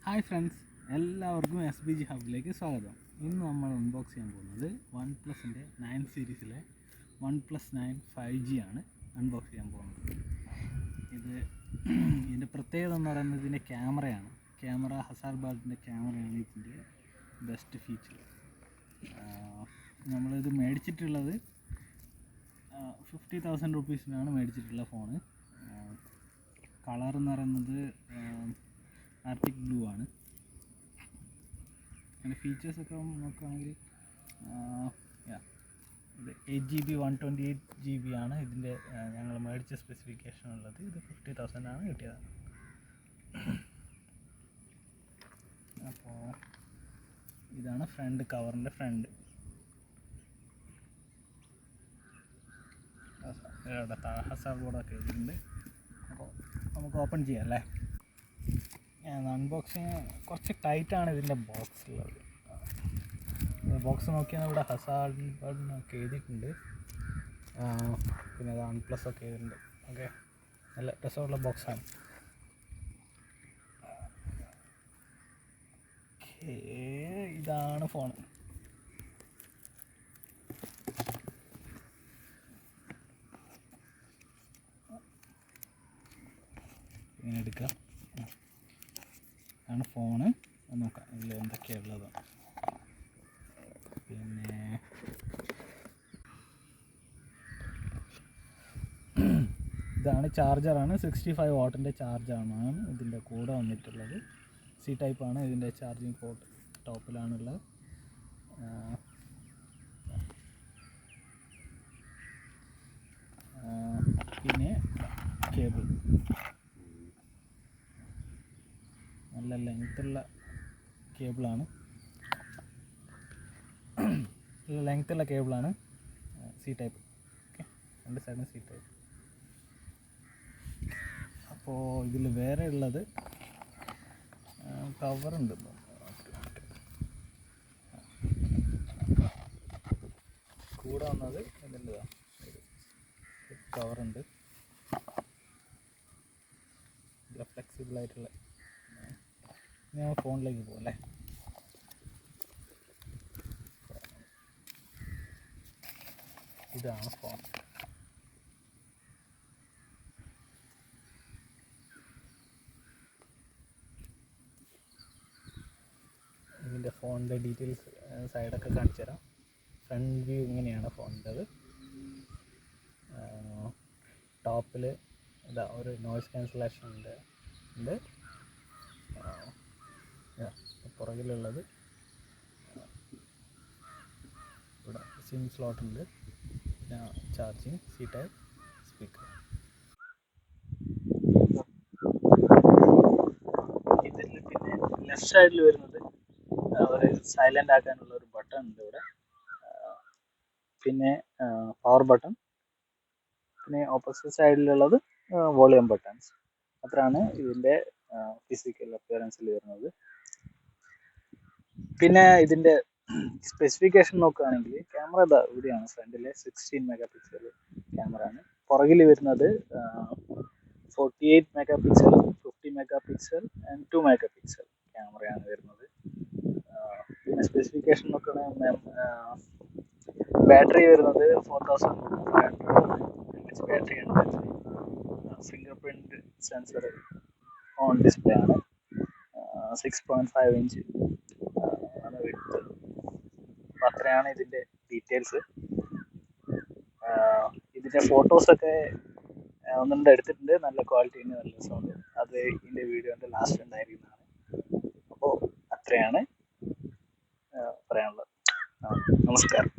Hi friends, എല്ലാവർക്കും SBG ഹബിലേക്ക് സ്വാഗതം. ഇന്ന് നമ്മൾ അൺബോക്സ് ചെയ്യാൻ പോകുന്നത് OnePlusൻ്റെ 9 സീരീസിലെ OnePlus 9 5G ആണ് അൺബോക്സ് ചെയ്യാൻ പോകുന്നത്. ഇതിൻ്റെ പ്രത്യേകത എന്ന് പറയുന്നത് ഇതിൻ്റെ ക്യാമറയാണ്. ഹസാർബാഡിൻ്റെ ക്യാമറയാണ് ഇതിൻ്റെ ബെസ്റ്റ് ഫീച്ചർ. നമ്മളിത് മേടിച്ചിട്ടുള്ളത് 50,000 റുപ്പീസിനാണ് മേടിച്ചിട്ടുള്ള ഫോണ്. കളർ എന്ന് പറയുന്നത് ആർട്ടിക് ബ്ലൂ ആണ്. അതിൻ്റെ ഫീച്ചേഴ്സൊക്കെ നോക്കുകയാണെങ്കിൽ ഇത് 8GB 128GB ആണ് ഇതിൻ്റെ ഞങ്ങൾ മേടിച്ച സ്പെസിഫിക്കേഷൻ ഉള്ളത്. ഇത് 50,000 ആണ് കിട്ടിയത്. അപ്പോൾ ഇതാണ് ഫ്രണ്ട് കവറിൻ്റെ ഫ്രണ്ട്. ഹസാർ ബോർഡൊക്കെ ഇതിട്ടുണ്ട്. അപ്പോൾ നമുക്ക് ഓപ്പൺ ചെയ്യാം അല്ലേ. അൺബോക്സിങ് കുറച്ച് ടൈറ്റാണ് ഇതിൻ്റെ ബോക്സ് ഉള്ളത്. ബോക്സ് നോക്കിയാൽ ഇവിടെ ഹസാർഡൊക്കെ എഴുതിയിട്ടുണ്ട്. പിന്നെ അത് OnePlus ഒക്കെ എഴുതിയിട്ടുണ്ട്. ഓക്കെ, നല്ല രസമുള്ള ബോക്സാണ്. ഇതാണ് ഫോൺ. ഇങ്ങനെ എടുക്കാം. ആണ് ഫോണ്. നോക്കാം ഇതിൽ എന്തൊക്കെയാണ് ഉള്ളത്. പിന്നെ ഇതാണ് ചാർജറാണ്. 65 വാട്ടിൻ്റെ ചാർജറാണ് ഇതിൻ്റെ കൂടെ വന്നിട്ടുള്ളത്. സി ടൈപ്പാണ് ഇതിൻ്റെ ചാർജിങ് പോർട്ട്. ടോപ്പിലാണുള്ളത്. പിന്നെ കേബിൾ, നല്ല ലെങ്ത്തുള്ള കേബിളാണ്. C type. ഓക്കെ, രണ്ട് സൈഡും സി ടൈപ്പ്. അപ്പോൾ ഇതിൽ വേറെ ഉള്ളത് കവറുണ്ട്. കൂടെ വന്നത് ഇതിൻ്റെ കവറുണ്ട്. ഫ്ലെക്സിബിളായിട്ടുള്ള. ഞാൻ ഫോണിലേക്ക് പോകും അല്ലേ. ഇതാണ് ഫോൺ. ഇതിൻ്റെ ഫോണിൻ്റെ ഡീറ്റെയിൽസ് സൈഡൊക്കെ കാണിച്ചു തരാം. ഫ്രണ്ട് വ്യൂ ഇങ്ങനെയാണ് ഫോണിൻ്റെത്. ടോപ്പിൽ ഇതാ ഒരു നോയ്സ് ക്യാൻസലേഷൻ ഉണ്ട്. പുറകിലുള്ളത് ഇവിടെ സിം സ്ലോട്ട് ഉണ്ട്. പിന്നെ ചാർജിങ്, സി ടൈപ്പ് സ്പീക്കർ. ഇതിൽ പിന്നെ ലെഫ്റ്റ് സൈഡിൽ വരുന്നത് ഒരു സൈലൻ്റ് ആക്കാനുള്ള ഒരു ബട്ടൺ ഉണ്ട് ഇവിടെ. പിന്നെ പവർ ബട്ടൺ. പിന്നെ ഓപ്പോസിറ്റ് സൈഡിലുള്ളത് വോളിയം ബട്ടൺസ്. അത്രയാണ് ഇതിൻ്റെ ഫിസിക്കൽ അപ്പിയറൻസിൽ വരുന്നത്. പിന്നെ ഇതിൻ്റെ സ്പെസിഫിക്കേഷൻ നോക്കുകയാണെങ്കിൽ ക്യാമറ ഇതാ ഇവിടെയാണ്. ഫ്രണ്ടിലെ 16 മെഗാ പിക്സൽ ക്യാമറയാണ്. പുറകിൽ വരുന്നത് 48 mega pixel, 50 mega pixel and 2 mega pixel ക്യാമറയാണ് വരുന്നത്. പിന്നെ സ്പെസിഫിക്കേഷൻ നോക്കുകയാണെങ്കിൽ ബാറ്ററി വരുന്നത് 4500 mAh ബാറ്ററിയാണ്. Finger print sensor on display ആണ്. 6.5 ഇഞ്ച് ആണ് വരുന്നത്. അപ്പം അത്രയാണ് ഇതിൻ്റെ ഡീറ്റെയിൽസ്. ഇതിൻ്റെ ഫോട്ടോസൊക്കെ ഒന്നുണ്ട് എടുത്തിട്ടുണ്ട്. നല്ല ക്വാളിറ്റിന് നല്ല സൗണ്ട്. അത് ഇതിൻ്റെ വീഡിയോൻ്റെ ലാസ്റ്റ് ഉണ്ടായിരിക്കുന്നതാണ്. അപ്പോൾ അത്രയാണ് പറയാനുള്ളത്. നമസ്കാരം.